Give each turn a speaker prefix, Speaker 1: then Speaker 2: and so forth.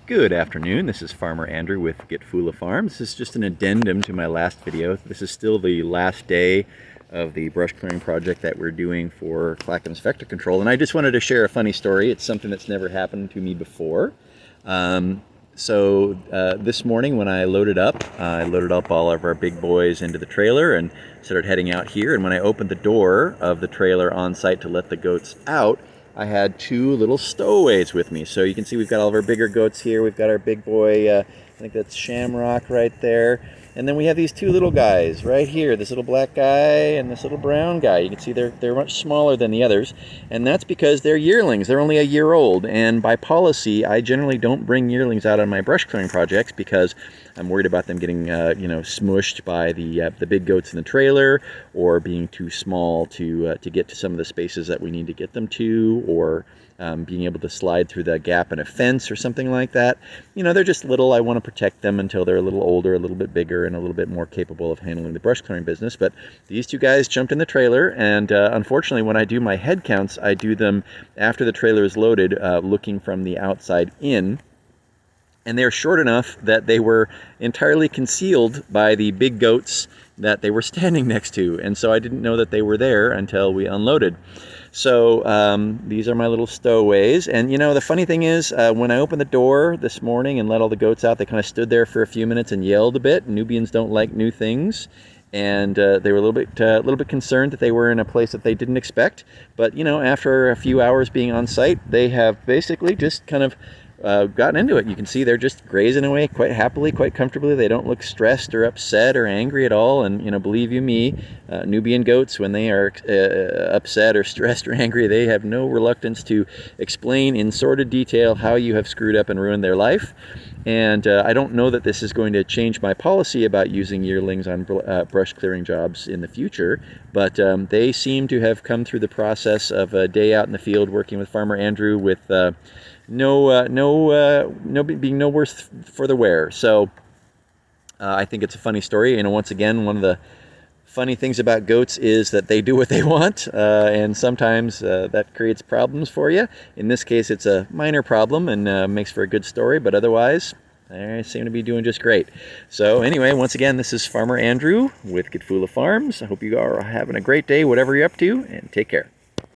Speaker 1: Good afternoon, this is Farmer Andrew with Getfula Farms. This is just an addendum to my last video. This is still the last day of the brush clearing project that we're doing for Clackamas vector control, and I just wanted to share a funny story. It's something that's never happened to me before. This morning when I loaded up all of our big boys into the trailer and started heading out here, and when I opened the door of the trailer on site to let the goats out, I had two little stowaways with me. So you can see we've got all of our bigger goats here. We've got our big boy, I think that's Shamrock right there. And then we have these two little guys right here, this little black guy and this little brown guy. You can see they're much smaller than the others, and that's because they're yearlings. They're only a year old, and by policy, I generally don't bring yearlings out on my brush clearing projects because I'm worried about them getting, smushed by the big goats in the trailer, or being too small to get to some of the spaces that we need to get them to, or being able to slide through the gap in a fence or something like that. You know, they're just little. I want to protect them until they're a little older, a little bit bigger, and a little bit more capable of handling the brush clearing business. But these two guys jumped in the trailer, and unfortunately, when I do my head counts, I do them after the trailer is loaded, looking from the outside in. And they're short enough that they were entirely concealed by the big goats that they were standing next to. And so I didn't know that they were there until we unloaded. So these are my little stowaways. And you know, the funny thing is, when I opened the door this morning and let all the goats out, they kind of stood there for a few minutes and yelled a bit. Nubians don't like new things. And they were a little bit concerned that they were in a place that they didn't expect. But you know, after a few hours being on site, they have basically just kind of gotten into it. You can see they're just grazing away quite happily, quite comfortably. They don't look stressed or upset or angry at all. And you know, believe you me, Nubian goats, when they are upset or stressed or angry, they have no reluctance to explain in sordid detail how you have screwed up and ruined their life. And I don't know that this is going to change my policy about using yearlings on brush clearing jobs in the future, but they seem to have come through the process of a day out in the field working with Farmer Andrew with being no worse for the wear. So I think it's a funny story. You know, once again, one of the funny things about goats is that they do what they want, and sometimes that creates problems for you. In this case, it's a minor problem and makes for a good story, but otherwise, they seem to be doing just great. So anyway, once again, this is Farmer Andrew with Getfula Farms. I hope you are having a great day, whatever you're up to, and take care.